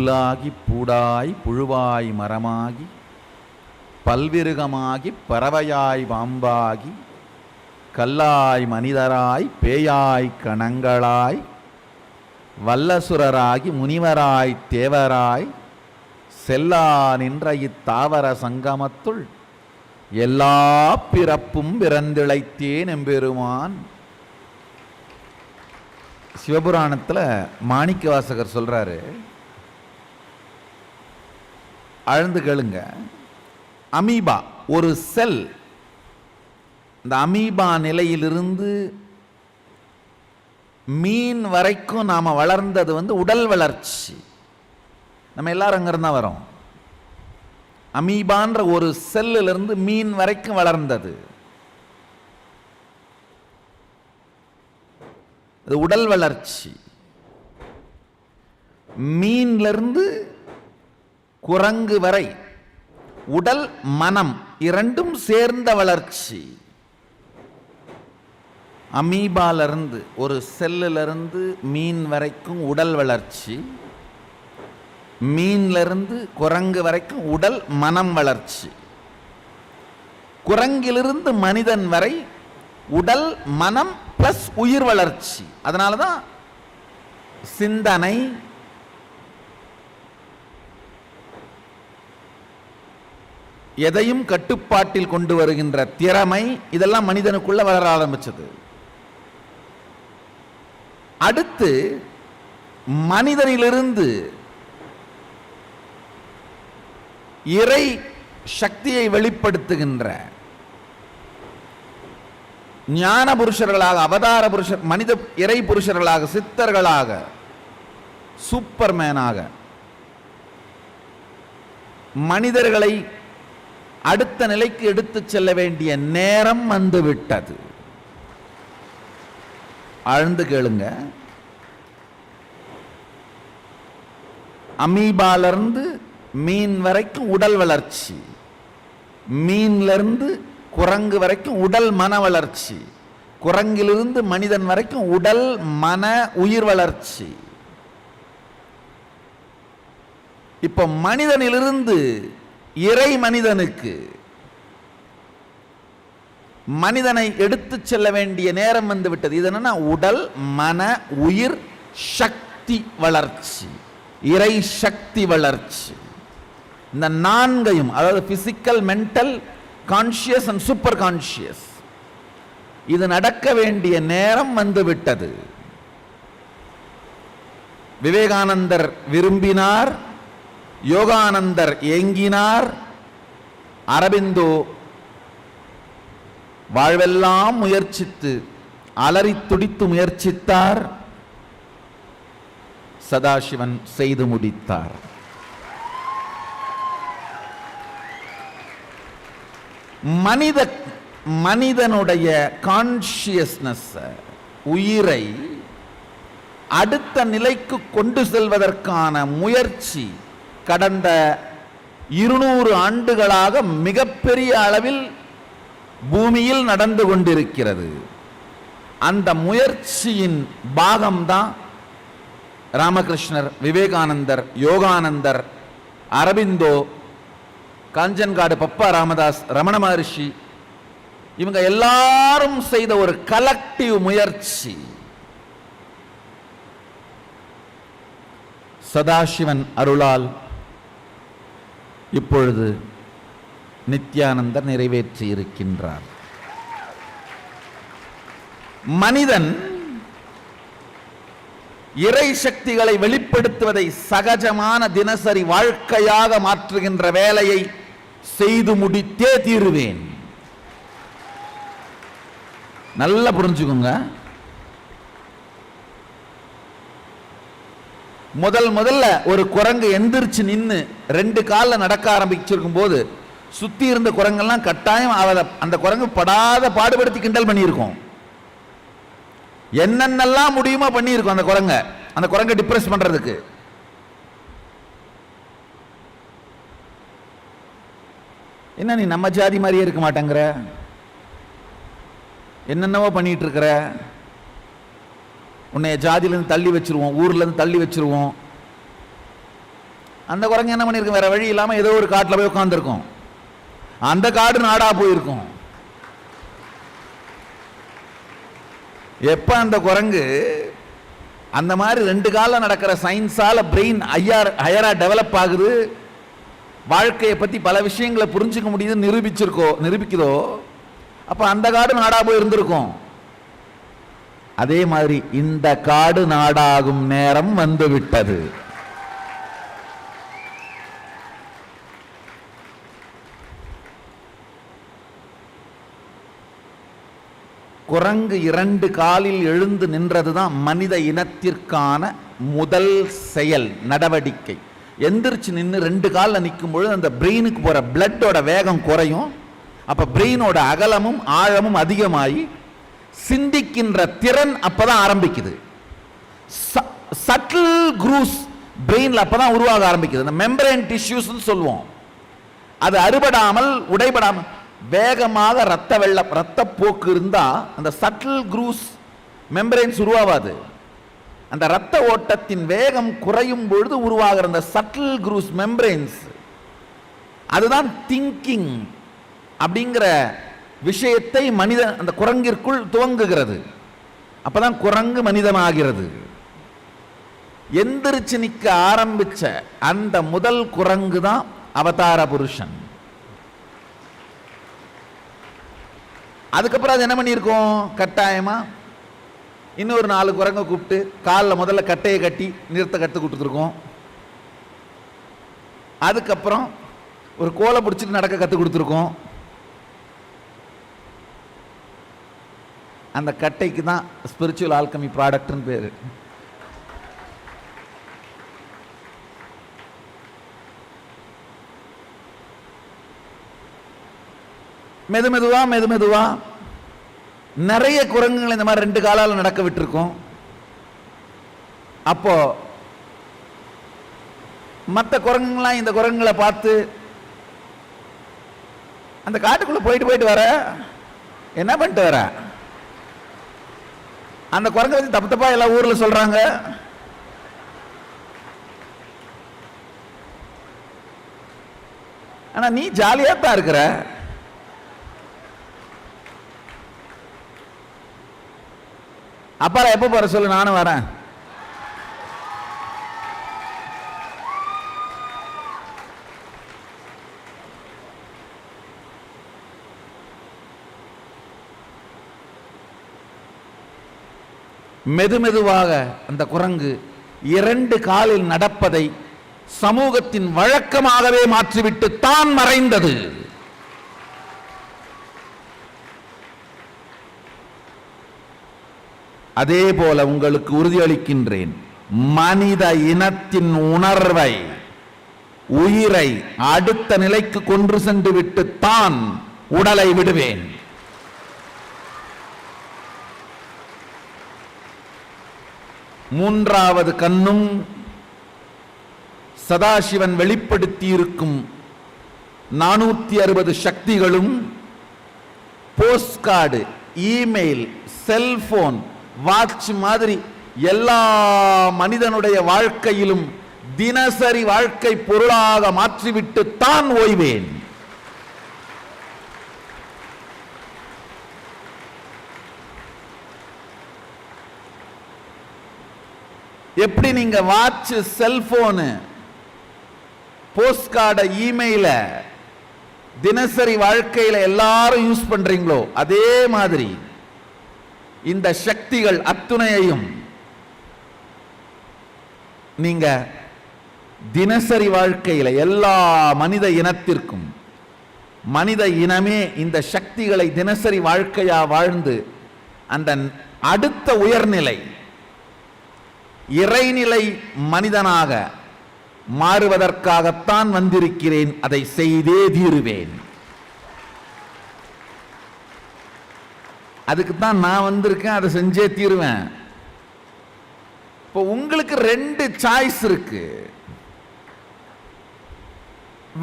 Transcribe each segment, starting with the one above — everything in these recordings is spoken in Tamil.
புல்லாகி பூடாய் புழுவாய் மரமாகி பல்விருகமாகி பறவையாய் பாம்பாகி கல்லாய் மனிதராய் பேயாய் கணங்களாய் வல்லசுரராகி முனிவராய் தேவராய் செல்லா நின்ற இத்தாவர சங்கமத்துள் எல்லா பிறப்பும் பிறந்திழைத்தேன் எம்பெருமான். சிவபுராணத்தில் மாணிக்க வாசகர் சொல்றாரு, ஆழ்ந்து கேளுங்க. அமீபா ஒரு செல், இந்த அமீபா நிலையிலிருந்து மீன் வரைக்கும் நாம வளர்ந்தது உடல் வளர்ச்சி. நம்ம எல்லாரும் அங்கிருந்தா வரோம். அமீபான்ற ஒரு செல்லிலிருந்து மீன் வரைக்கும் வளர்ந்தது. அது உடல் வளர்ச்சி. மீன்லிருந்து குரங்கு வரை உடல் மனம் இரண்டும் சேர்ந்த வளர்ச்சி. அமீபாலிருந்து ஒரு செல்லிலிருந்து மீன் வரைக்கும் உடல் வளர்ச்சி, மீன்லிருந்து குரங்கு வரைக்கும் உடல் மனம் வளர்ச்சி, குரங்கிலிருந்து மனிதன் வரை உடல் மனம் பிளஸ் உயிர் வளர்ச்சி. அதனாலதான் சிந்தனை, எதையும் கட்டுப்பாட்டில் கொண்டு வருகின்ற திறமை, இதெல்லாம் மனிதனுக்குள்ள வளர ஆரம்பிச்சது. அடுத்து மனிதனிலிருந்து இறை சக்தியை வெளிப்படுத்துகின்ற ஞான புருஷர்களாக, அவதார புருஷர், மனித இறை புருஷர்களாக, சித்தர்களாக, சூப்பர்மேனாக மனிதர்களை அடுத்த நிலைக்கு எடுத்துச் செல்ல வேண்டிய நேரம் வந்துவிட்டது. ஆழ்ந்து கேளுங்க. அமீபாலிருந்து மீன் வரைக்கும் உடல் வளர்ச்சி, மீன்லிருந்து குரங்கு வரைக்கும் உடல் மன வளர்ச்சி, குரங்கிலிருந்து மனிதன் வரைக்கும் உடல் மன உயிர் வளர்ச்சி. இப்போ மனிதனிலிருந்து இறை மனிதனுக்கு மனிதனை எடுத்துச் செல்ல வேண்டிய நேரம் வந்து விட்டது. இது என்னன்னா உடல் மன உயிர் சக்தி வளர்ச்சி, இறை சக்தி வளர்ச்சி. இந்த நான்கையும், அதாவது physical, mental, conscious and super conscious, இது நடக்க வேண்டிய நேரம் வந்து விட்டது. விவேகானந்தர் விரும்பினார், யோகானந்தர் ஏங்கினார், அரபிந்தோ வாழ்வெல்லாம் முயற்சித்து அலறி துடித்து முயற்சித்தார், சதாசிவன் செய்து முடித்தார். மனிதனுடைய கான்சியஸ்னஸ், உயிரை அடுத்த நிலைக்கு கொண்டு செல்வதற்கான முயற்சி கடந்த 200 ஆண்டுகளாக மிகப்பெரிய அளவில் பூமியில் நடந்து கொண்டிருக்கிறது. அந்த முயற்சியின் பாகம்தான் ராமகிருஷ்ணர், விவேகானந்தர், யோகானந்தர், அரபிந்தோ, காஞ்சன்காடு பப்பா ராமதாஸ், ரமண மகர்ஷி, இவங்க எல்லாரும் செய்த ஒரு கலெக்டிவ் முயற்சி. சதாசிவன் அருளால் இப்பொழுது நித்யானந்தர் நிறைவேற்றி இருக்கின்றார். மனிதன் இறை சக்திகளை வெளிப்படுத்துவதை சகஜமான தினசரி வாழ்க்கையாக மாற்றுகின்ற வேலையை செய்து முடித்தே தீருவேன். நல்லா புரிஞ்சுக்கோங்க. முதல்ல ஒரு குரங்கு எந்திரிச்சு நின்று 2 காலில் நடக்க ஆரம்பிச்சிருக்கும் போது சுத்தி இருந்த குரங்கெல்லாம் கட்டாயம் அந்த குரங்கு படாத பாடுபடுத்தி கிண்டல் பண்ணியிருக்கோம். என்னென்னலாம் முடியுமா பண்ணியிருக்கோம் அந்த குரங்கை டிப்ரெஸ் பண்றதுக்கு. என்ன நீ நம்ம ஜாதி மாதிரியே இருக்க மாட்டேங்கிற, என்னென்னவோ பண்ணிட்டு இருக்கிற, உன்னை ஜாதியிலிருந்து தள்ளி வச்சிருவோம், ஊர்ல இருந்து தள்ளி வச்சிருவோம், அந்த குரங்கு என்ன பண்ணியிருக்கும், வேற வழி இல்லாமல் ஏதோ ஒரு காட்டில் போய் உட்காந்துருக்கும். அந்த காடு நாடா போயிருக்கும். எப்ப அந்த குரங்கு அந்த மாதிரி 2 காலில் நடக்கிற சயின்ஸால பிரெயின் ஹையரா டெவலப் ஆகுது, வாழ்க்கையை பத்தி பல விஷயங்களை புரிஞ்சுக்க முடியுது, நிரூபிக்குதோ, அப்ப அந்த காடு நாடா போய் இருந்திருக்கும். அதே மாதிரி இந்த காடு நாடாகும் நேரம் வந்து விட்டது. குரங்கு 2 காலில் எழுந்து நின்றதுதான் மனித இனத்திற்கான முதல் செயல் நடவடிக்கை. எந்திரிச்சு நின்று 2 காலில் நிற்கும் பொழுது அந்த பிரெயினுக்கு போற பிளட்டோட வேகம் குறையும். அப்ப பிரெயினோட அகலமும் ஆழமும் அதிகமாகி சிந்திக்கின்ற திறன் அப்பதான் ஆரம்பிக்குது. சட்டில் குரூஸ் பிரெயின்ல அப்பதான் உருவாக ஆரம்பிக்குது. இந்த மெம்பரேன் டிஷ்யூஸ் சொல்லுவோம். அது அறுபடாமல் உடைபடாமல் வேகமாக ரத்த போக்கு இருந்தா அந்த சட்டில் குரூஸ் மெம்பரேன்ஸ் உருவாகாது. அந்த ரத்த ஓட்டத்தின் வேகம் குறையும் பொழுது உருவாகிற அந்த சட்டில் குரூஸ் மெம்பரேன்ஸ், அதுதான் திங்கிங் அப்படிங்கிற விஷயத்தை மனிதன் அந்த குரங்கிற்குள் துவங்குகிறது. அப்பதான் குரங்கு மனிதனாகிறது. எந்திரிச்சு நிற்க ஆரம்பிச்ச அந்த முதல் குரங்கு தான் அவதார புருஷன். அதுக்கப்புறம் அது என்ன பண்ணியிருக்கோம், கட்டாயமா இன்னொரு 4 குரங்கை கூப்பிட்டு காலில் முதல்ல கட்டையை கட்டி நிறுத்த கற்று கொடுத்துருக்கோம். அதுக்கப்புறம் ஒரு கோலை பிடிச்சிட்டு நடக்க கற்றுக் கொடுத்துருக்கோம். அந்த கட்டைக்கு தான் ஸ்பிரிச்சுவல் ஆல்கமி ப்ராடக்ட்னு பேரு. மெதுமெதுவா நிறைய குரங்குகள் இந்த மாதிரி 2 காலால நடக்க விட்டுருக்கோம். அப்போ மற்ற குரங்குங்களாம் இந்த குரங்குகளை பார்த்து அந்த காட்டுக்குள்ள போயிட்டு வர என்ன பண்ணிட்டு வர, அந்த குரங்கை வச்சு தப்பு தப்பா எல்லா ஊர்ல சொல்றாங்க. ஆனா நீ ஜாலியா தான் இருக்கிற. அப்பால எப்ப போற சொல்லு, நானும் வரேன். மெதுமெதுவாக அந்த குரங்கு 2 காலில் நடப்பதை சமூகத்தின் வழக்கமாகவே மாற்றிவிட்டு தான் மறைந்தது. அதே போல உங்களுக்கு உறுதியளிக்கின்றேன், மனித இனத்தின் உணர்வை, உயிரை அடுத்த நிலைக்கு கொண்டு சென்று விட்டு தான் உடலை விடுவேன். மூன்றாவது கண்ணும் சதாசிவன் வெளிப்படுத்தி இருக்கும் 460 சக்திகளும் post card, email, cellphone, watch மாதிரி எல்லா மனிதனுடைய வாழ்க்கையிலும் தினசரி வாழ்க்கை பொருளாக மாற்றிவிட்டு தான் ஓய்வேன். எப்படி நீங்க வாட்ச், செல்போனு, போஸ்ட் கார்டு, இமெயில தினசரி வாழ்க்கையில எல்லாரும் யூஸ் பண்றீங்களோ அதே மாதிரி இந்த சக்திகள் அத்துணையையும் நீங்க தினசரி வாழ்க்கையில எல்லா மனித இனத்திற்கும், மனித இனமே இந்த சக்திகளை தினசரி வாழ்க்கையா வாழ்ந்து அந்த அடுத்த உயர்நிலை இறைநிலை மனிதனாக மாறுவதற்காகத்தான் வந்திருக்கிறேன். அதை செய்தே தீருவேன். அதுக்கு தான் நான் வந்திருக்கேன், அதை செஞ்சே தீருவேன். இப்போ உங்களுக்கு 2 சாய்ஸ் இருக்கு.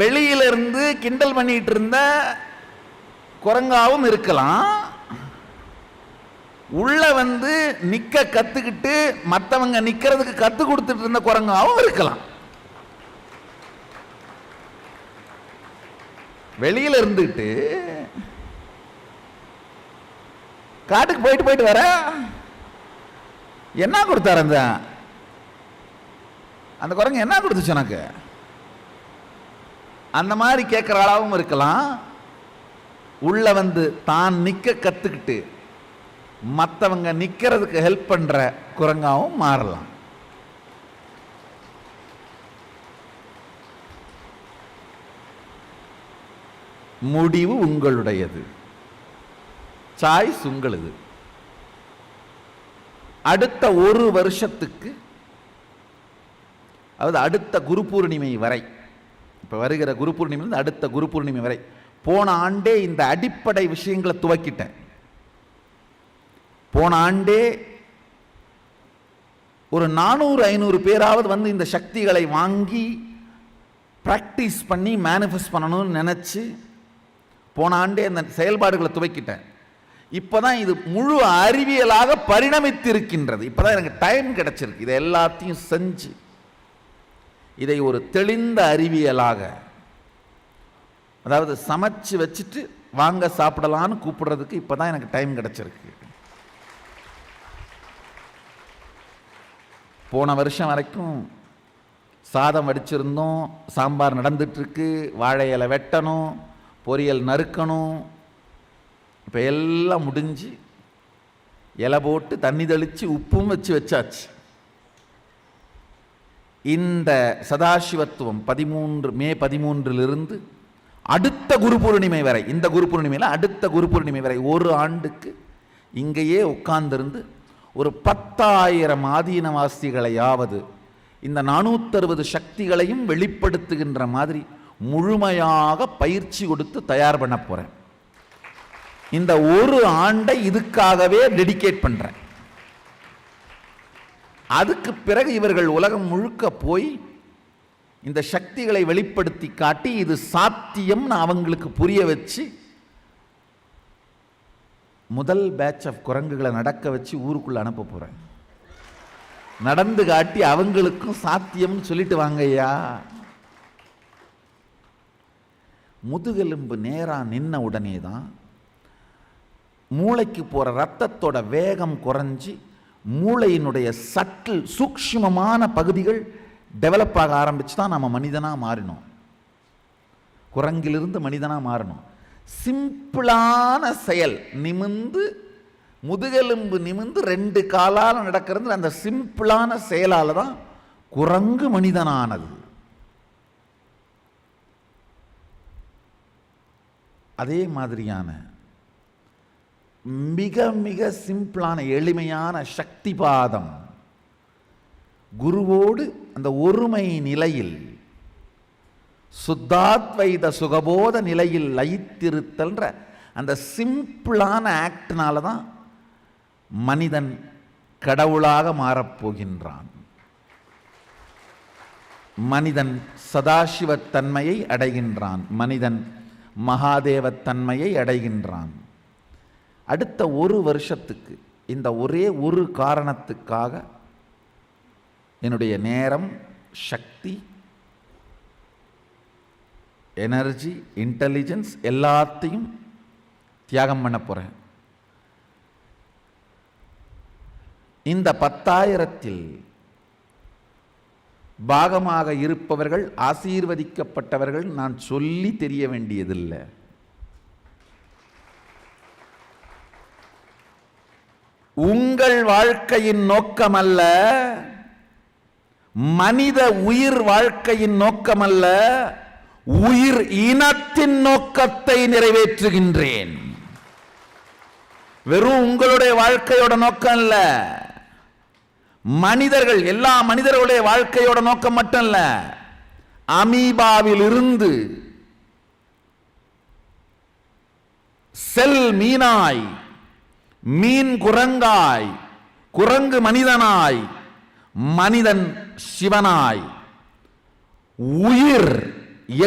வெளியிலிருந்து கிண்டல் பண்ணிட்டு இருந்த குரங்காவும் இருக்கலாம், உள்ள வந்து நிக்க கத்துக்கிட்டு மற்றவங்க நிக்கிறதுக்கு கத்து கொடுத்துட்டு இருந்த குரங்காவும் இருக்கலாம். வெளியில இருந்துட்டு காட்டுக்கு போயிட்டு போயிட்டு வர என்ன கொடுத்தாரு அந்த குரங்கு? என்ன கொடுத்துச்சு எனக்கு? அந்த மாதிரி கேட்கிற அளவும் இருக்கலாம். உள்ள வந்து தான் நிக்க கத்துக்கிட்டு மற்றவங்க நிக்கிறதுக்கு ஹெல்ப் பண்ற குரங்காவும் மாறலாம். முடிவு உங்களுடையது, சாய்ஸ் உங்களது. அடுத்த ஒரு வருஷத்துக்கு, அதாவது அடுத்த குரு பூர்ணிமை வரை, இப்ப வருகிற குரு பூர்ணிமை அடுத்த குரு பூர்ணிமை வரை, போன ஆண்டே இந்த அடிப்படை விஷயங்களை துவக்கிட்டேன். போன ஆண்டே ஒரு 400-500 பேராவது வந்து இந்த சக்திகளை வாங்கி பிராக்டிஸ் பண்ணி மேனிஃபெஸ்ட் பண்ணணும்னு நினைச்சு போன ஆண்டே அந்த செயல்பாடுகளை துவக்கிட்டேன். இப்பதான் இது முழு அறிவியலாக பரிணமித்திருக்கின்றது. இப்பதான் எனக்கு டைம் கிடைச்சிருக்கு. இதை எல்லாத்தையும் செஞ்சு இதை ஒரு தெளிந்த அறிவியலாக, அதாவது சமைச்சு வச்சுட்டு வாங்க சாப்பிடலான்னு கூப்பிடுறதுக்கு இப்பதான் எனக்கு டைம் கிடைச்சிருக்கு. போன வருஷம் வரைக்கும் சாதம் வடிச்சிருந்தோம், சாம்பார் நடந்துட்டு இருக்கு, வாழை இலை வெட்டணும், பொரியல் நறுக்கணும். இப்போ எல்லாம் முடிஞ்சு இலை போட்டு தண்ணி தெளித்து உப்பும் வச்சாச்சு. இந்த சதாசிவத்துவம் மே 13 அடுத்த குரு பூர்ணிமை வரை, இந்த குரு பூர்ணிமையில் அடுத்த குரு பூர்ணிமை வரை ஒரு ஆண்டுக்கு இங்கேயே உட்கார்ந்திருந்து ஒரு 10,000 ஆதீனவாசிகளையாவது இந்த 460 சக்திகளையும் வெளிப்படுத்துகின்ற மாதிரி முழுமையாக பயிற்சி கொடுத்து தயார் பண்ண போறேன். இந்த ஒரு ஆண்டை இதுக்காகவே டெடிகேட் பண்றேன். அதுக்கு பிறகு இவர்கள் உலகம் முழுக்க போய் இந்த சக்திகளை வெளிப்படுத்தி காட்டி இது சாத்தியம்னு அவங்களுக்கு புரிய வச்சு முதல் பேட்ச் ஆஃப் குரங்குகளை நடக்க வச்சு ஊருக்குள்ள அனுப்ப போறேன். நடந்து காட்டி அவங்களுக்கும் சாத்தியம்னு சொல்லிட்டு வாங்கய்யா. முதுகெலும்பு நேரா நின்ன உடனே தான் மூளைக்கு போற ரத்தத்தோட வேகம் குறைஞ்சி மூளையினுடைய சட்டில் சூக்ஷ்மமான பகுதிகள் டெவலப் ஆக ஆரம்பிச்சு தான் நம்ம மனிதனா மாறினோம். குரங்கிலிருந்து மனிதனா மாறணும். சிம்பிளான செயல், நிமிந்து முதுகெலும்பு நிமிந்து 2 காலால் நடக்கிறது, அந்த சிம்பிளான செயலால தான் குரங்கு மனிதனானது. அதே மாதிரியான மிக மிக சிம்பிளான எளிமையான சக்தி பாதம், குருவோடு அந்த ஒருமை நிலையில் சுத்தாத்வைத சுகபோத நிலையில் லயித்திருத்தல்ன்ற அந்த சிம்பிளான ஆக்ட்னால தான் மனிதன் கடவுளாக மாறப்போகின்றான். மனிதன் சதாசிவத்தன்மையை அடைகின்றான். மனிதன் மகாதேவத்தன்மையை அடைகின்றான். அடுத்த ஒரு வருஷத்துக்கு இந்த ஒரே ஒரு காரணத்துக்காக என்னுடைய நேரம், சக்தி, எனர்ஜி, இன்டெலிஜென்ஸ் எல்லாத்தையும் தியாகம் பண்ண போறேன். இந்த 10,000 பாகமாக இருப்பவர்கள் ஆசீர்வதிக்கப்பட்டவர்கள். நான் சொல்லி தெரிய வேண்டியதில்லை. உங்கள் வாழ்க்கையின் நோக்கம் அல்ல, மனித உயிர் வாழ்க்கையின் நோக்கம் அல்ல, உயிர் இனத்தின் நோக்கத்தை நிறைவேற்றுகின்றேன். வெறும் உங்களுடைய வாழ்க்கையோட நோக்கம் இல்ல, மனிதர்கள் எல்லா மனிதர்களுடைய வாழ்க்கையோட நோக்கம் மட்டும் இல்ல. அமீபாவில் இருந்து செல் மீனாய், மீன் குரங்காய், குரங்கு மனிதனாய், மனிதன் சிவனாய், உயிர்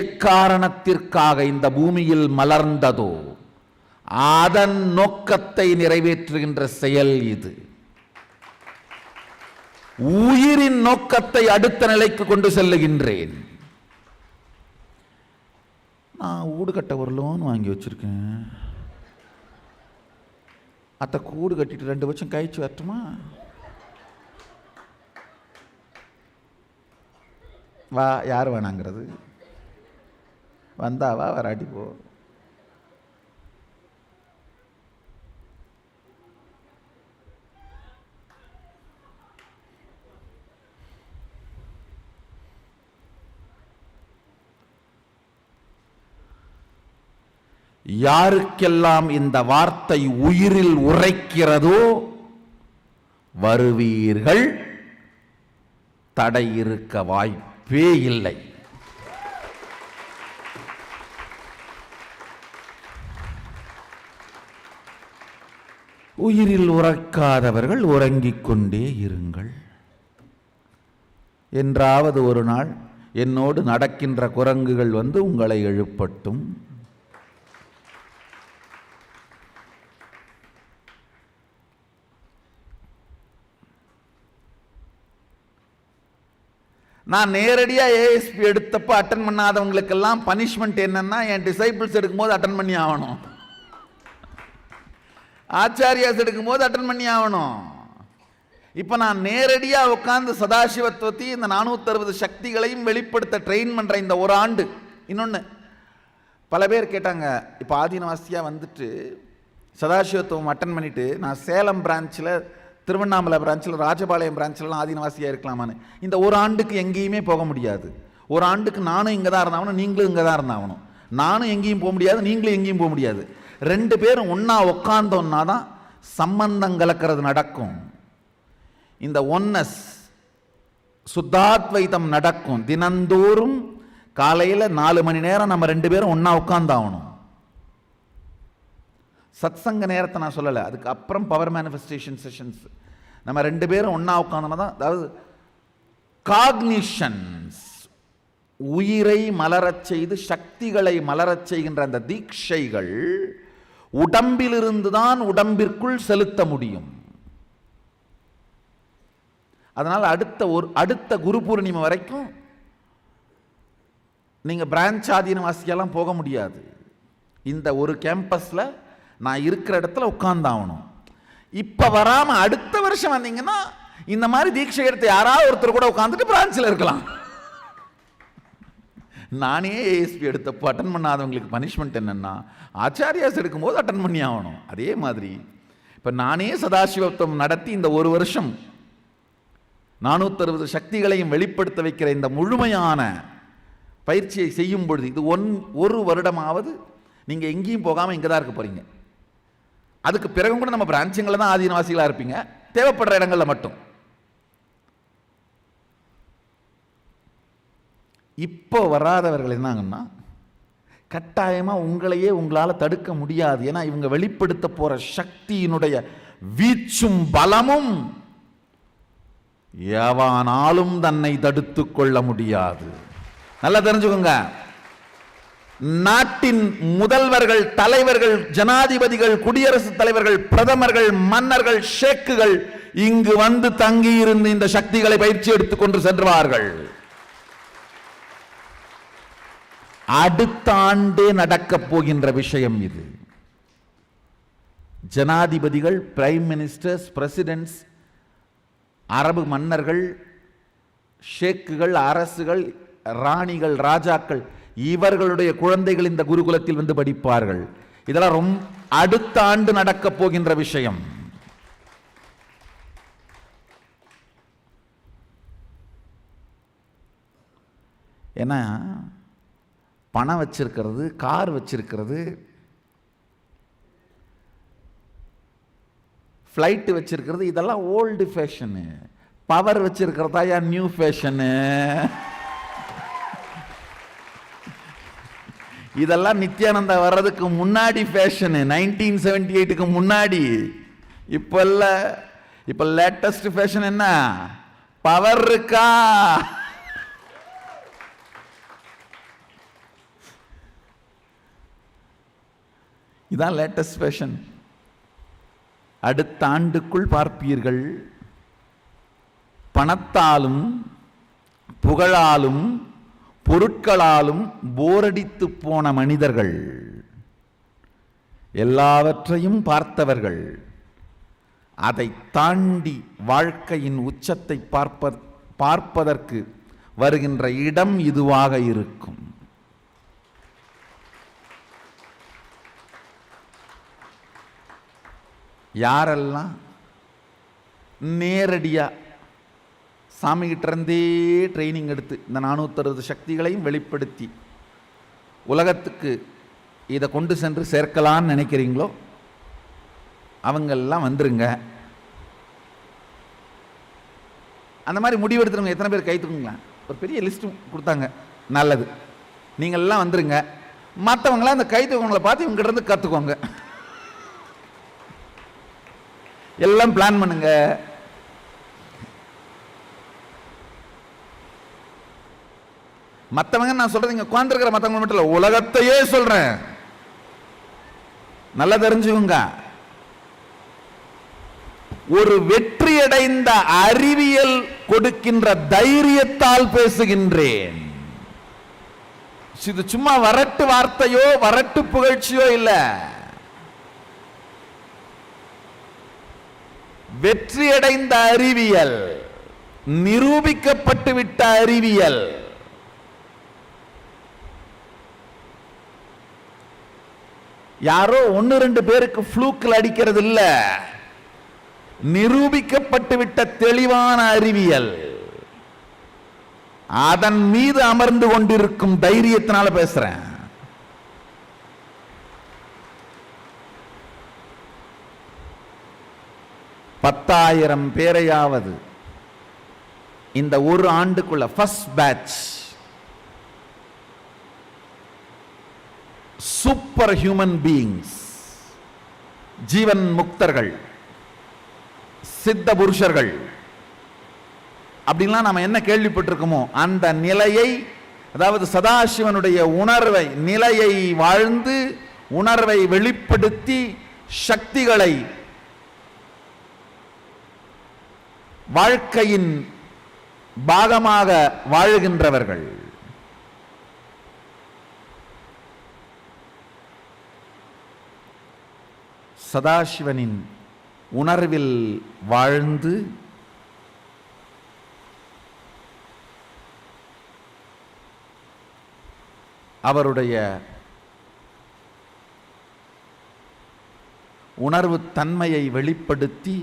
எக்காரணத்திற்காக இந்த பூமியில் மலர்ந்ததோ அதன் நோக்கத்தை நிறைவேற்றுகின்ற செயல் இது. உயிரின் நோக்கத்தை அடுத்த நிலைக்கு கொண்டு செல்லுகின்றேன். நான் வீடு கட்ட ஒரு லோன் வாங்கி வச்சுருக்கேன், அத்தை கூடு கட்டிட்டு 2 வருஷம் கழிச்சு வரட்டுமா? வா, யார் வேணாங்கிறது? வந்தாவா, வராட்டி போ. யாருக்கெல்லாம் இந்த வார்த்தை உயிரில் உரைக்கிறதோ வருவீர்கள், தடை இருக்க வாய்ப்பே இல்லை. உயிரில் உறக்காதவர்கள் உறங்கிக் கொண்டே இருங்கள். என்றாவது ஒரு நாள் என்னோடு நடக்கின்ற குரங்குகள் வந்து உங்களை எழுப்பட்டும். நான் நேரடியாக ஏஎஸ்பி எடுத்தப்போ அட்டன் பண்ணாதவங்களுக்கெல்லாம் பனிஷ்மெண்ட் என்னன்னா, என் டிசைபிள்ஸ் எடுக்கும்போது அட்டன் பண்ணி ஆகணும், ஆச்சாரியாஸ் எடுக்கும்போது அட்டன் பண்ணி ஆகணும். இப்போ நான் நேரடியாக உட்கார்ந்து சதாசிவத்துவத்தை இந்த 460 சக்திகளையும் வெளிப்படுத்த ட்ரெயின் பண்ணுற இந்த ஒரு ஆண்டு. இன்னொன்று, பல பேர் கேட்டாங்க, இப்போ ஆதீனவாசியாக வந்துட்டு சதாசிவத்துவம் அட்டன் பண்ணிவிட்டு நான் சேலம் பிரான்ச்சில், திருவண்ணாமலை பிரான்ச்சில், ராஜபாளையம் பிரான்ச்சிலலாம் ஆதீனவாசியாக இருக்கலாமான்னு. இந்த ஒரு ஆண்டுக்கு எங்கேயுமே போக முடியாது. ஒரு ஆண்டுக்கு நானும் இங்கே தான் இருந்தாகணும், நீங்களும் இங்கே தான் இருந்தாகணும். நானும் எங்கேயும் போக முடியாது, நீங்களும் எங்கேயும் போக முடியாது. 2 பேரும் ஒன்றா உட்கார்ந்தோன்னா தான் சம்பந்தம் கலக்கிறது நடக்கும். இந்த ஒன்னஸ் சுத்தாத்வைத்தம் நடக்கும். தினந்தோறும் காலையில் 4 மணி நேரம் நம்ம 2 பேரும் ஒன்றா உட்கார்ந்தாகணும். சத்சங்க நேரத்தை நான் சொல்லலை, அதுக்கு அப்புறம் பவர் மேனிஃபெஸ்டேஷன் செஷன்ஸ் நம்ம 2 பேரும் ஒன்றா உட்கார்ந்தோம்னா தான், அதாவது காக்னிஷன்ஸ், உயிரை மலரச் செய்து சக்திகளை மலரச் செய்கின்ற அந்த தீட்சைகள் உடம்பிலிருந்து தான் உடம்பிற்குள் செலுத்த முடியும். அதனால் அடுத்த குரு பூர்ணிமை வரைக்கும் நீங்க பிரான்ச் ஆதீனவாசியெல்லாம் போக முடியாது. இந்த ஒரு கேம்பஸ்ல நான் இருக்கிற இடத்துல உட்கார்ந்தாகணும். இப்ப வராம அடுத்த வருஷம் வந்தீங்கன்னா இந்த மாதிரி தீட்சை எடுத்து யாராவது ஒருத்தர் கூட உட்காந்துட்டு பிரான்ச்சில் இருக்கலாம். நானே ஏஎஸ்பி எடுத்தப்போ அட்டன் பண்ணாதவங்களுக்கு பனிஷ்மெண்ட் என்னன்னா, ஆச்சாரியாஸ் எடுக்கும்போது அட்டன் பண்ணி ஆகணும். அதே மாதிரி இப்போ நானே சதாசிவத்துவம் நடத்தி இந்த ஒரு வருஷம் 460 சக்திகளையும் வெளிப்படுத்த வைக்கிற இந்த முழுமையான பயிற்சியை செய்யும் பொழுது இது ஒரு வருடமாவது நீங்கள் எங்கேயும் போகாமல் இங்கே தான் இருக்க போறீங்க. அதுக்கு பிறகும் கூட நம்ம பிரான்ச்சுங்களில் தான் ஆதீனவாசிகளாக இருப்பீங்க, தேவைப்படுற இடங்களில் மட்டும். இப்போ வராதவர்கள் என்னாங்கன்னா, கட்டாயமாக உங்களையே உங்களால் தடுக்க முடியாது. ஏன்னா இவங்க வெளிப்படுத்த போற சக்தியினுடைய வீச்சும் பலமும் எவனாலும் தன்னை தடுத்து கொள்ள முடியாது. நல்லா தெரிஞ்சுக்கோங்க. நாட்டின் முதல்வர்கள், தலைவர்கள், ஜனாதிபதிகள், குடியரசுத் தலைவர்கள், பிரதமர்கள், மன்னர்கள், ஷேக்குகள் இங்கு வந்து தங்கி இருந்து இந்த சக்திகளை பயிற்சி எடுத்துக்கொண்டு சென்றார்கள். அடுத்த ஆண்டே நடக்கப் போகின்ற விஷயம் இது. ஜனாதிபதிகள், பிரைம் மினிஸ்டர்ஸ், பிரசிடென்ட்ஸ், அரபு மன்னர்கள், ஷேக்குகள், அரசுகள், ராணிகள், ராஜாக்கள், இவர்களுடைய குழந்தைகள் இந்த குருகுலத்தில் வந்து படிப்பார்கள். இதெல்லாம் ரொம்ப அடுத்த ஆண்டு நடக்கப் போகின்ற விஷயம். ஏன்னா பணம் வச்சிருக்கிறது, கார் வச்சிருக்கிறது, ஃப்ளைட் வச்சிருக்கிறது, இதெல்லாம் ஓல்டு ஃபேஷனு. பவர் வச்சிருக்கிறதா ஏன் நியூ ஃபேஷனு? இதெல்லாம் நித்யானந்தா வர்றதுக்கு முன்னாடி ஃபேஷனு, 1978க்கு முன்னாடி. இப்போ இல்லை, இப்போ லேட்டஸ்ட் ஃபேஷன் என்ன? பவர் இருக்கா? இதான் லேட்டஸ்ட் ஃபேஷன். அடுத்த ஆண்டுக்குள் பார்ப்பீர்கள், பணத்தாலும் புகழாலும் பொருட்களாலும் போரடித்து போன மனிதர்கள், எல்லாவற்றையும் பார்த்தவர்கள், அதை தாண்டி வாழ்க்கையின் உச்சத்தை பார்ப்பதற்கு வருகின்ற இடம் இதுவாக இருக்கும். யாரெல்லாம் நேரடியா சாமிகிட்ட இருந்தே ட்ரைனிங் எடுத்து இந்த 460 சக்திகளையும் வெளிப்படுத்தி உலகத்துக்கு இதை கொண்டு சென்று சேர்க்கலான்னு நினைக்கிறீங்களோ அவங்கெல்லாம் வந்துருங்க. அந்த மாதிரி முடிவு எடுத்துருங்க. எத்தனை பேர் கை தூக்குங்களா? ஒரு பெரிய லிஸ்ட் கொடுத்தாங்க. நல்லது, நீங்கள்லாம் வந்துருங்க. மற்றவங்களாம் அந்த கை தூக்கங்களை பார்த்து இவங்ககிட்ட இருந்து கற்றுக்கோங்க. எல்லாம் பிளான் பண்ணுங்க. மற்றவங்க நான் சொல்றது இங்க உட்கார்ந்துருக்கிற மற்றவங்க மட்டும் இல்ல, உலகத்தையே சொல்றேன். நல்லா தெரிஞ்சுக்கோங்க. ஒரு வெற்றியடைந்த அறிவியல் கொடுக்கின்ற தைரியத்தால் பேசுகின்றேன். இது சும்மா வரட்டு வார்த்தையோ வரட்டு புகழ்ச்சியோ இல்ல. வெற்றியடைந்த அறிவியல், நிரூபிக்கப்பட்டு விட்ட அறிவியல். யாரோ 1-2 பேருக்கு ஃப்ளூக்கில் அடிக்கிறது இல்ல, நிரூபிக்கப்பட்டு விட்ட தெளிவான அறிவியல். அதன் மீது அமர்ந்து கொண்டிருக்கும் தைரியத்தினால பேசுறேன். பத்தாயிரம் பேரையாவது இந்த ஒரு ஆண்டுக்குள்ள first batch super human beings, ஜீவன் முக்தர்கள், சித்த புருஷர்கள் அப்படின்லாம் நாம என்ன கேள்விப்பட்டிருக்கோமோ அந்த நிலையை, அதாவது சதாசிவனுடைய உணர்வை நிலையை வாழ்ந்து உணர்வை வெளிப்படுத்தி சக்திகளை வாழ்க்கையின் பாகமாக வாழுகின்றவர்கள். சதாசிவனின் உணர்வில் வாழ்ந்து அவருடைய உணர்வு தன்மையை வெளிப்படுத்தி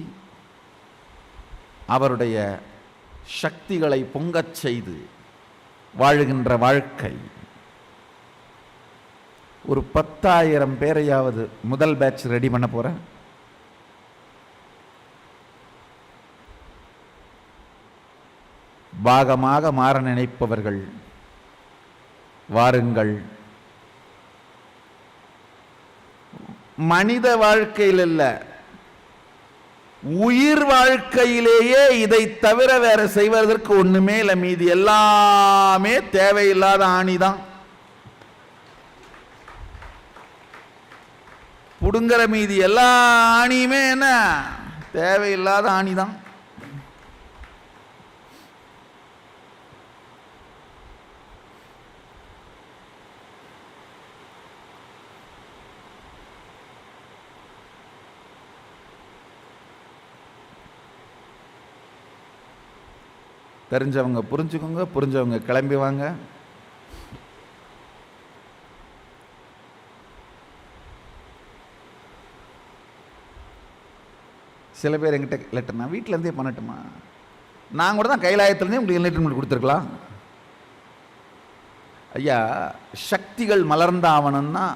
அவருடைய சக்திகளை பொங்கச் செய்து வாழுகின்ற வாழ்க்கை. ஒரு 10,000 பேரையாவது முதல் பேட்ச் ரெடி பண்ண போறேன். பாகமாக மாற நினைப்பவர்கள் வாருங்கள். மனித வாழ்க்கையில் இல்ல, உயிர் வாழ்க்கையிலேயே இதை தவிர வேற செய்வதற்கு ஒண்ணுமே இல்லை. மீதி எல்லாமே தேவையில்லாத ஆணிதான். புடுங்கிற மீதி எல்லா ஆணியுமே என்ன தேவையில்லாத ஆணிதான். தெரிஞ்சவங்க புரிஞ்சுக்கோங்க, புரிஞ்சவங்க கிளம்பி வாங்க. சில பேர் எங்கிட்ட லெட்டர் நான் வீட்டிலேருந்தே பண்ணட்டுமா, நான் கூட தான் கைலாயத்திலேருந்தே உங்களுக்கு லெட்டர் கொடுத்துருக்கலாம். ஐயா, சக்திகள் மலர்ந்தாகணும்னா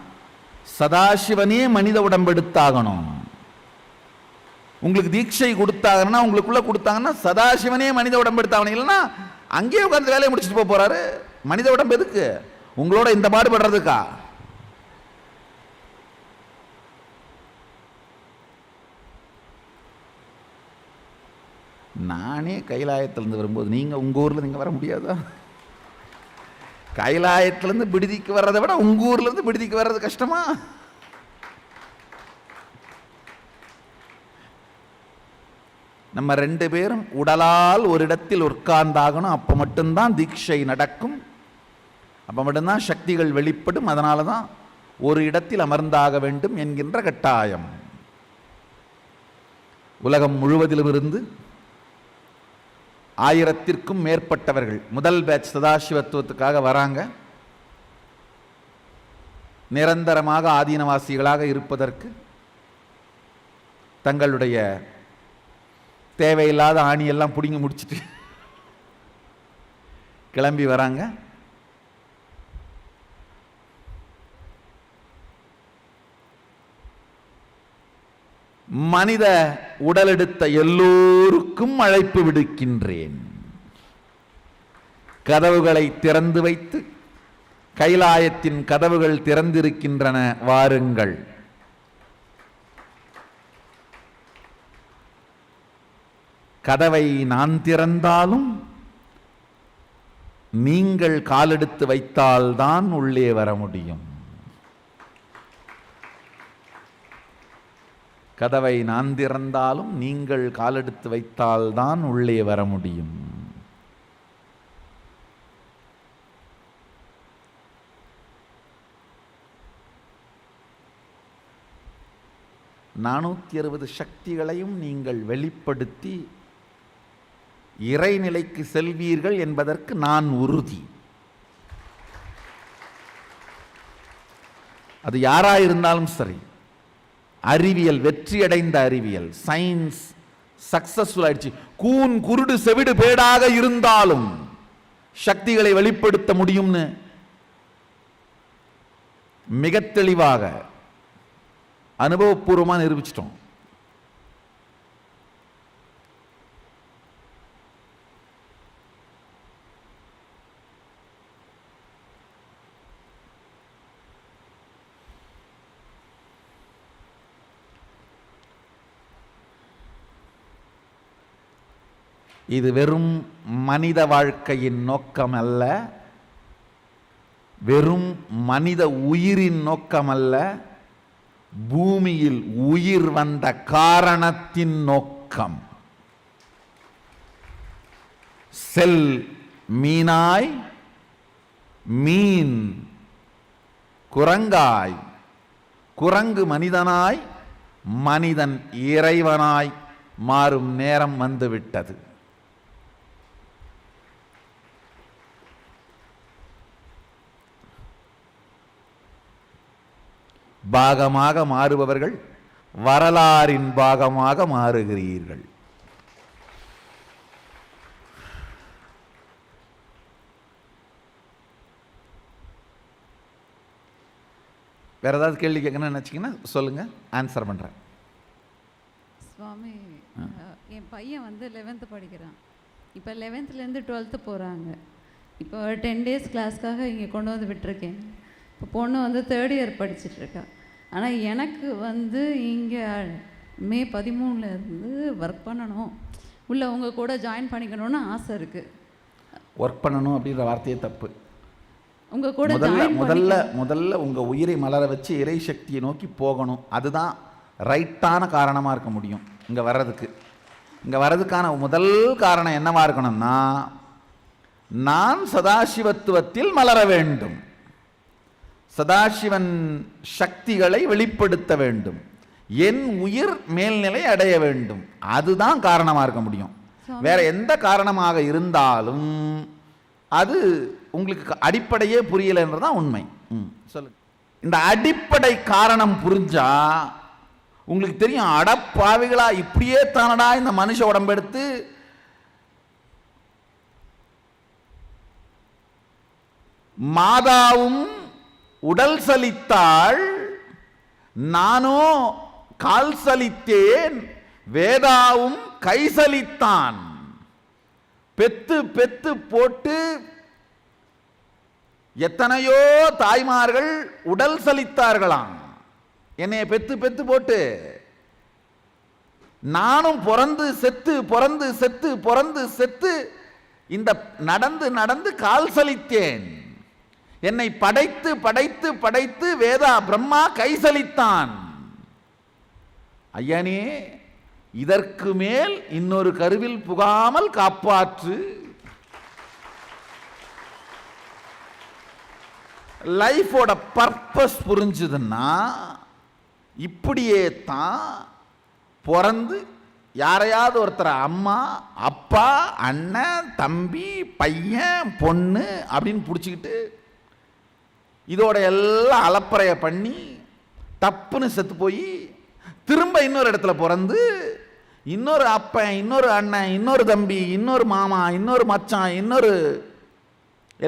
சதாசிவனே மனித உடம்பெடுத்தாகணும். உங்களுக்கு தீட்சை கொடுத்தாங்கன்னா, உங்களுக்குள்ள கொடுத்தாங்கன்னா சதாசிவனே மனித உடம்பு எடுத்தாகணும். இல்லைன்னா அங்கேயே உட்காந்து வேலையை முடிச்சுட்டு போறாரு. மனித உடம்பு எதுக்கு? உங்களோட இந்த பாடுபடுறதுக்கா? நானே கைலாயத்திலிருந்து வரும்போது நீங்க உங்க ஊர்ல நீங்க வர முடியாதா? கைலாயத்திலிருந்து விடுதிக்கு வர்றதை விட உங்க ஊர்ல இருந்து விடுதிக்கு வர்றது கஷ்டமா? நம்ம 2 பேரும் உடலால் ஒரு இடத்தில் உட்கார்ந்தாகணும். அப்ப மட்டும்தான் தீட்சை நடக்கும். அப்போ மட்டும்தான் சக்திகள் வெளிப்படும். அதனால தான் ஒரு இடத்தில் அமர்ந்தாக வேண்டும் என்கின்ற கட்டாயம். உலகம் முழுவதிலும் இருந்து 1000த்திற்கும் மேற்பட்டவர்கள் முதல் பேட்ச் சதாசிவத்துவத்துக்காக வராங்க. நிரந்தரமாக ஆதீனவாசிகளாக இருப்பதற்கு தங்களுடைய தேவையில்லாத ஆணியெல்லாம் பிடிங்கி முடிச்சுட்டு கிளம்பி வராங்க. மனித உடலெடுத்த எல்லோருக்கும் அழைப்பு விடுக்கின்றேன். கதவுகளை திறந்து வைத்து, கைலாயத்தின் கதவுகள் திறந்திருக்கின்றன, வாருங்கள். கதவை நான் திறந்தாலும் நீங்கள் காலெடுத்து வைத்தால்தான் உள்ளே வர முடியும். கதவை நான் திறந்தாலும் நீங்கள் காலெடுத்து வைத்தால்தான் உள்ளே வர முடியும். நானூற்றி சக்திகளையும் நீங்கள் வெளிப்படுத்தி இறைநிலைக்கு செல்வீர்கள் என்பதற்கு நான் உறுதி. அது யாராயிருந்தாலும் சரி, அறிவியல் வெற்றியடைந்த அறிவியல், சயின்ஸ் சக்சஸ்ஃபுல் ஆயிடுச்சு, கூன் குருடு செவிடு பேடாக இருந்தாலும் சக்திகளை வெளிப்படுத்த முடியும்னு மிக தெளிவாக அனுபவபூர்வமாக நிரூபிச்சிட்டோம். இது வெறும் மனித வாழ்க்கையின் நோக்கம் அல்ல, வெறும் மனித உயிரின் நோக்கம் அல்ல, பூமியில் உயிர் வந்த காரணத்தின் நோக்கம். செல் மீனாய், மீன் குரங்காய், குரங்கு மனிதனாய், மனிதன் இறைவனாய் மாறும் நேரம் வந்துவிட்டது. பாகமாக மாறுபவர்கள் வரலாறின் பாகமாக மாறுகிறீர்கள். வேற ஏதாவது கேள்வி கேட்கணும்னு நினச்சிங்கன்னா சொல்லுங்க, ஆன்சர் பண்ணுறேன். சுவாமி, என் பையன் வந்து 11th படிக்கிறான். இப்போ 11th லேருந்து 12th போகிறாங்க. இப்போ 10 days கிளாஸ்க்காக இங்கே கொண்டு வந்து விட்டுருக்கேன். இப்போ பொண்ணு வந்து 3rd year படிச்சுட்ருக்கா. ஆனால் எனக்கு வந்து இங்கே மே 13லேருந்து ஒர்க் பண்ணணும், உள்ள உங்கள் கூட ஜாயின் பண்ணிக்கணும்னு ஆசை இருக்குது. ஒர்க் பண்ணணும் அப்படின்ற வார்த்தையே தப்பு. உங்கள் கூட முதல்ல உங்கள் உயிரை மலர வச்சு இறை சக்தியை நோக்கி போகணும். அதுதான் ரைட்டான காரணமாக இருக்க முடியும். இங்கே வர்றதுக்கான முதல் காரணம் என்னவா இருக்கணும்னா, நான் சதாசிவத்துவத்தில் மலர வேண்டும், சதாசிவன் சக்திகளை வெளிப்படுத்த வேண்டும், என் உயிர் மேல்நிலை அடைய வேண்டும். அதுதான் காரணமாக இருக்க முடியும். வேற எந்த காரணமாக இருந்தாலும் அது உங்களுக்கு அடிப்படையே புரியலைன்றதான் உண்மை. சொல்லுங்க. இந்த அடிப்படை காரணம் புரிஞ்சா உங்களுக்கு தெரியும், அடப்பாவிகளா இப்படியே தானடா இந்த மனுஷ உடம்பெடுத்து மாதாவும் உடல் சலித்தாள், நானோ கால் சலித்தேன், வேதாவும் கை சலித்தான். பெத்து பெத்து போட்டு எத்தனையோ தாய்மார்கள் உடல் சலித்தார்களாம். என்னைய பெத்து பெத்து போட்டு நானும் பிறந்து செத்து பிறந்து செத்து பிறந்து செத்து இந்த நடந்து நடந்து கால் சலித்தேன். என்னை படைத்து படைத்து படைத்து வேதா பிரம்மா கை சலித்தான். ஐயனே, இதற்கு மேல் இன்னொரு கருவில் புகாமல் காப்பாற்று. லைஃபோட பர்பஸ் புரிஞ்சுதுன்னா இப்படியே தான் பிறந்து யாரையாவது ஒருத்தர் அம்மா அப்பா அண்ணன் தம்பி பையன் பொண்ணு அப்படின்னு பிடிச்சிக்கிட்டு இதோட எல்லாம் அலப்பறைய பண்ணி தப்புன்னு செத்து போய் திரும்ப இன்னொரு இடத்துல பிறந்து இன்னொரு அப்பன் இன்னொரு அண்ணன் இன்னொரு தம்பி இன்னொரு மாமா இன்னொரு மச்சான் இன்னொரு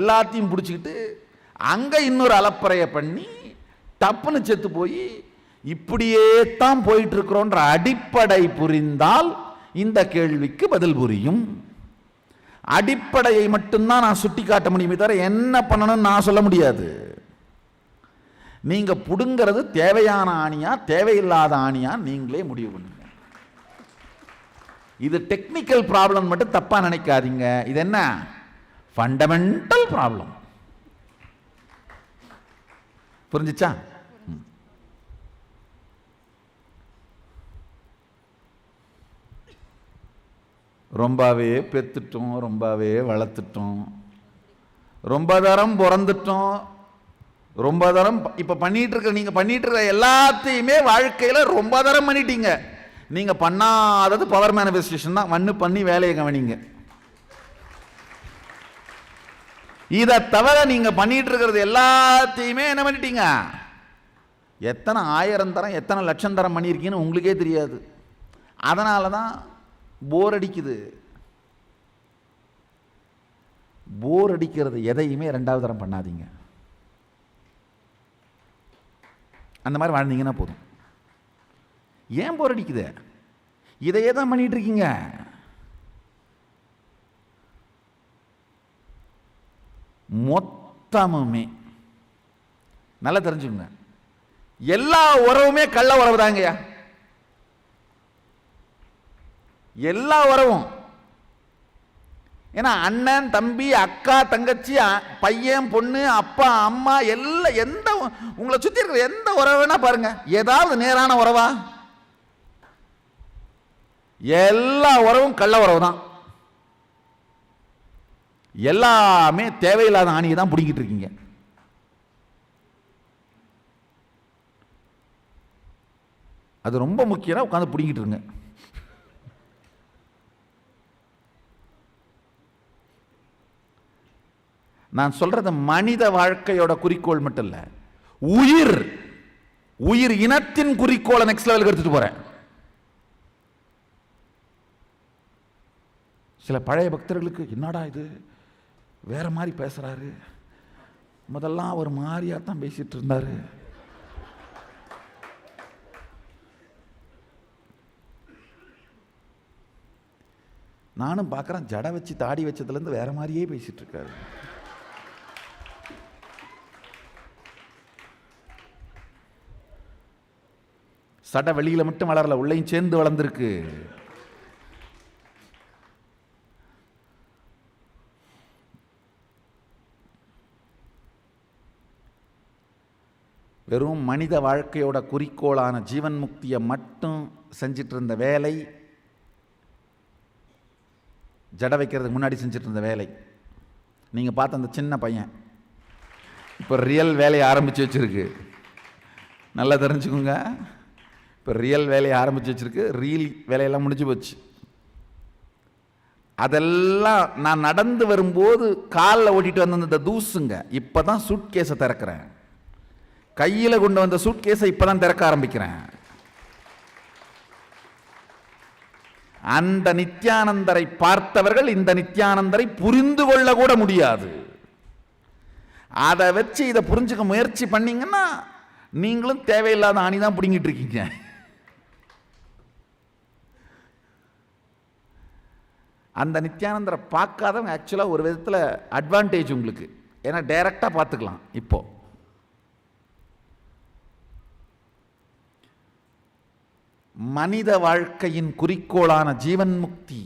எல்லாத்தையும் பிடிச்சிக்கிட்டு அங்கே இன்னொரு அலப்பறைய பண்ணி தப்புன்னு செத்து போய் இப்படியே தான் போயிட்டு இருக்கிறோன்ற அடிப்படை புரிந்தால் இந்த கேள்விக்கு பதில் புரியும். அடிப்படையை மட்டும்தான் நான் சுட்டி காட்ட முடியுமே தவிர என்ன பண்ணணும்னு நான் சொல்ல முடியாது. நீங்க புடுங்கிறது தேவையான ஆணியா தேவையில்லாத ஆணியா நீங்களே முடிவு பண்ணுங்க. இது டெக்னிக்கல் ப்ராப்ளம் மட்டும் தப்பா நினைக்காதீங்க. இது என்ன ஃபண்டமெண்டல் ப்ராப்ளம். புரிஞ்சுச்சா? ரொம்பவே பெத்துட்டோம், ரொம்பவே வளர்த்துட்டோம், ரொம்ப தரம் பிறந்துட்டோம், ரொம்ப தரம் இப்ப பண்ணிட்டு இருக்க நீங்க பண்ணிட்டு இருக்க எல்லாத்தையுமே வாழ்க்கையில ரொம்ப தரம் பண்ணிட்டீங்க. நீங்க பண்ணாதது பவர் மேனிஃபெஸ்டேஷன் தான். மண்ணு பண்ணி வேலையை கவனிங்க. இதை தவிர நீங்க பண்ணிட்டு இருக்கிறது எல்லாத்தையுமே என்ன பண்ணிட்டீங்க? எத்தனை 1000 தரம் எத்தனை லட்சம் தரம் பண்ணியிருக்கீங்கன்னு உங்களுக்கே தெரியாது. அதனால தான் போர் அடிக்குது. போர் அடிக்கிறது எதையுமே 2வது தரம் பண்ணாதீங்க. அந்த மாதிரி வாழ்ந்தீங்கன்னா போதும். ஏன் போர் அடிக்குது? இதையே தான் பண்ணிட்டு இருக்கீங்க. மொத்தமுமே நல்லா தெரிஞ்சுங்க, எல்லா உறவுமே கள்ள உறவு தாங்கய்யா. எல்லா உறவும். ஏன்னா அண்ணன் தம்பி அக்கா தங்கச்சி பையன் பொண்ணு அப்பா அம்மா எல்லாம் எந்த உங்களை சுத்தி இருக்கிற எந்த உறவுனா பாருங்க, ஏதாவது நேரான உறவா? எல்லா உறவும் கள்ள உறவு தான். எல்லாமே தேவையில்லாத ஆணியை தான் பிடிக்கிட்டு இருக்கீங்க. அது ரொம்ப முக்கியம். உட்காந்து பிடிக்கிட்டு இருங்க. நான் சொல்றது மனித வாழ்க்கையோட குறிக்கோள் மட்டும் இல்ல, உயிர் இனத்தின் குறிக்கோளை நெக்ஸ்ட் லெவலுக்கு எடுத்துட்டு போறேன். சில பழைய பக்தர்களுக்கு என்னடா இது வேற மாதிரி பேசுறாரு, முதல்லாம் ஒரு மாதிரியா தான் பேசிட்டு இருந்தாரு, நானும் பார்க்குறேன் ஜடை வச்சு தாடி வச்சதுலேருந்து வேற மாதிரியே பேசிட்டு இருக்காரு. சடை வெளியில மட்டும் வளரல, உள்ளேயும் சேர்ந்து வளர்ந்துருக்கு. வெறும் மனித வாழ்க்கையோட குறிக்கோளான ஜீவன் முக்தியை மட்டும் செஞ்சிட்டு இருந்த வேலை, ஜடை வைக்கிறதுக்கு முன்னாடி செஞ்சுட்டு இருந்த வேலை. நீங்கள் பார்த்த அந்த சின்ன பையன் இப்போ ரியல் வேலையை ஆரம்பித்து வச்சுருக்கு. நல்லா தெரிஞ்சுக்கோங்க, இப்போ ரியல் வேலையை ஆரம்பித்து வச்சுருக்கு. ரீல் வேலையெல்லாம் முடிஞ்சு போச்சு. அதெல்லாம் நான் நடந்து வரும்போது காலில் ஓட்டிட்டு வந்த அந்த தூசுங்க. இப்போ தான் சூட் கேஸை திறக்கிறேன். கையில் கொண்டு வந்த சூட் கேஸை இப்போ தான் திறக்க ஆரம்பிக்கிறேன். அந்த நித்யானந்தரை பார்த்தவர்கள் இந்த நித்யானந்தரை புரிந்து கொள்ள கூட முடியாது. அதை வச்சு இதை புரிஞ்சுக்க முயற்சி பண்ணீங்கன்னா நீங்களும் தேவையில்லாத ஆணி தான் பிடிங்கிட்டு இருக்கீங்க. அந்த நித்யானந்தரை பார்க்காதவங்க ஆக்சுவலாக ஒரு விதத்தில் அட்வான்டேஜ் உங்களுக்கு. ஏன்னா டைரக்டாக பார்த்துக்கலாம். இப்போ மனித வாழ்க்கையின் குறிக்கோளான ஜீவன் முக்தி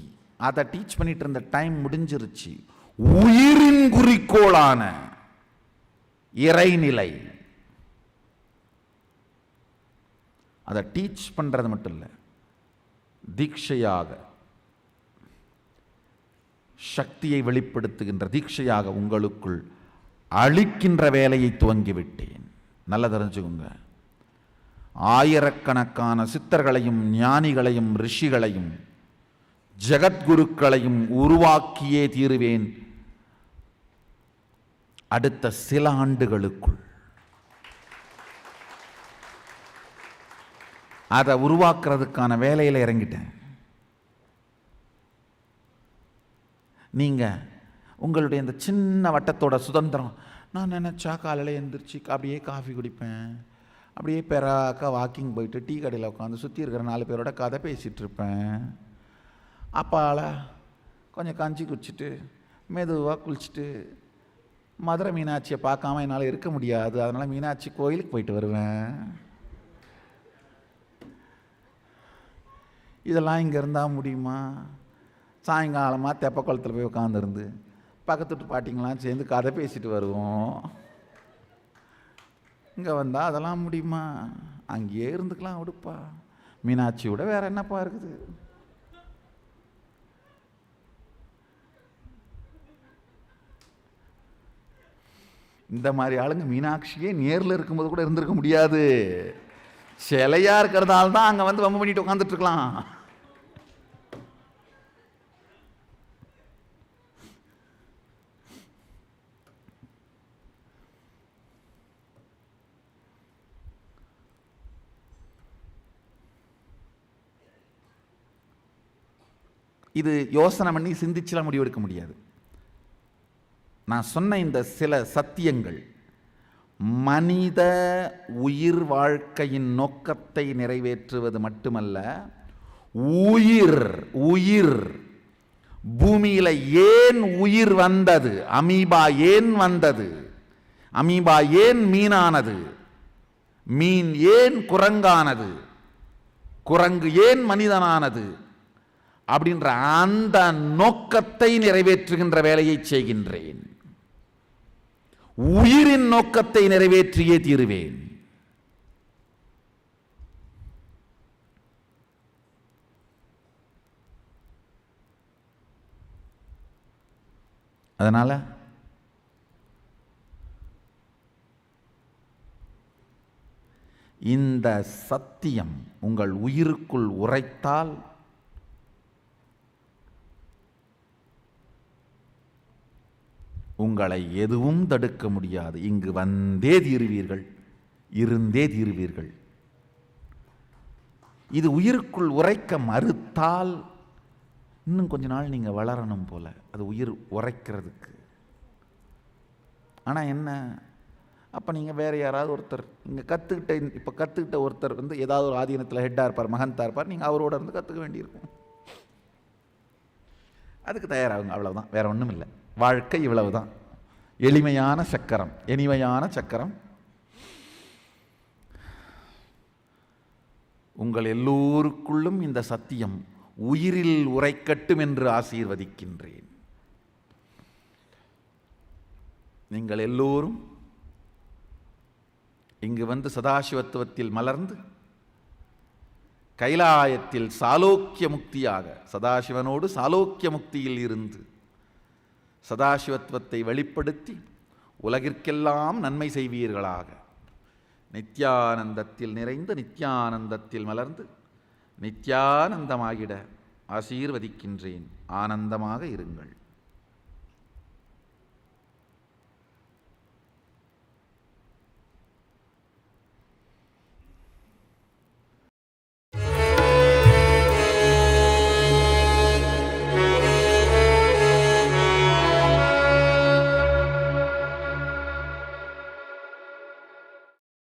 அதை டீச் பண்ணிட்டு இருந்த டைம் முடிஞ்சிருச்சு. உயிரின் குறிக்கோளான இறைநிலை அதை டீச் பண்றது மட்டும் இல்லை, தீட்சையாக சக்தியை வெளிப்படுத்துகின்ற தீட்சையாக உங்களுக்குள் அழிக்கின்ற வேலையை துவங்கிவிட்டேன். நல்லா தெரிஞ்சுக்கோங்க. ஆயிரக்கணக்கான சித்தர்களையும் ஞானிகளையும் ரிஷிகளையும் ஜெகத்குருக்களையும் உருவாக்கியே தீருவேன் அடுத்த சில ஆண்டுகளுக்குள். அதை உருவாக்குறதுக்கான வேலையில் இறங்கிட்டேன். நீங்கள் உங்களுடைய இந்த சின்ன வட்டத்தோட சுதந்திரம், நான் நினச்சா காலையில் எழுந்திரிச்சு அப்படியே காஃபி குடிப்பேன், அப்படியே பெறாக்கா வாக்கிங் போயிட்டு டீ கடையில் உட்காந்து சுற்றி இருக்கிற 4 பேரோட கதை பேசிகிட்டு இருப்பேன், அப்பால் கொஞ்சம் கஞ்சி குடிச்சிட்டு மெதுவாக குளிச்சுட்டு மதுரை மீனாட்சியை பார்க்காம என்னால் இருக்க முடியாது, அதனால் மீனாட்சி கோயிலுக்கு போயிட்டு வருவேன். இதெல்லாம் இங்கே இருந்தால் முடியுமா? சாயங்காலமாக தெப்ப குளத்தில் போய் உட்காந்துருந்து பக்கத்து வீட்டு பாட்டிங்களாம் சேர்ந்து கதை பேசிட்டு வருவோம். இங்கே வந்தால் அதெல்லாம் முடியுமா? அங்கேயே இருந்துக்கலாம் விடுப்பா, மீனாட்சியோட வேற என்னப்பா இருக்குது? இந்த மாதிரி ஆளுங்க மீனாட்சியே நேரில் இருக்கும்போது கூட இருந்திருக்க முடியாது. சிலையா இருக்கிறதால தான் அங்கே வந்து வம்பு பண்ணிட்டு உட்காந்துட்டு இருக்கலாம். இது யோசனை பண்ணி சிந்திச்சுலாம் முடிவெடுக்க முடியாது. நான் சொன்ன இந்த சில சத்தியங்கள் மனித உயிர் வாழ்க்கையின் நோக்கத்தை நிறைவேற்றுவது மட்டுமல்ல, உயிர் பூமியில ஏன் உயிர் வந்தது, அமீபா ஏன் வந்தது, அமீபா ஏன் மீனானது, மீன் ஏன் குரங்கானது, குரங்கு ஏன் மனிதனானது அப்படின்ற அந்த நோக்கத்தை நிறைவேற்றுகின்ற வேலையை செய்கின்றேன். உயிரின் நோக்கத்தை நிறைவேற்றியே தீருவேன். அதனால இந்த சத்தியம் உங்கள் உயிருக்குள் உரைத்தால் உங்களை எதுவும் தடுக்க முடியாது. இங்கு வந்தே தீருவீர்கள், இருந்தே தீருவீர்கள். இது உயிருக்குள் உரைக்க மறுத்தால் இன்னும் கொஞ்ச நாள் நீங்கள் வளரணும் போல, அது உயிர் உரைக்கிறதுக்கு. ஆனால் என்ன, அப்போ நீங்கள் வேறு யாராவது ஒருத்தர் நீங்கள் கற்றுக்கிட்ட ஒருத்தர் வந்து ஏதாவது ஒரு ஆதீனத்தில் ஹெட்டாக இருப்பார், மகன்தாக இருப்பார், நீங்கள் அவரோட இருந்து கற்றுக்க வேண்டியிருக்கும். அதுக்கு தயாராகுங்க, அவ்வளவுதான், வேற ஒன்றும் இல்லை. வாழ்க்கை இவ்வளவுதான். எளிமையான சக்கரம், இனிமையான சக்கரம். உங்கள் எல்லோருக்குள்ளும் இந்த சத்தியம் உயிரில் உரைக்கட்டும் என்று ஆசீர்வதிக்கின்றேன். நீங்கள் எல்லோரும் இங்கு வந்து சதாசிவத்துவத்தில் மலர்ந்து கைலாயத்தில் சாலோக்கிய முக்தியாக, சதாசிவனோடு சாலோக்கிய முக்தியில் இருந்து சதாசிவத்துவத்தை வெளிப்படுத்தி உலகிற்கெல்லாம் நன்மை செய்வீர்களாக. நித்யானந்தத்தில் நிறைந்து நித்யானந்தத்தில் மலர்ந்து நித்யானந்தமாகிட ஆசீர்வதிக்கின்றேன். ஆனந்தமாக இருங்கள்.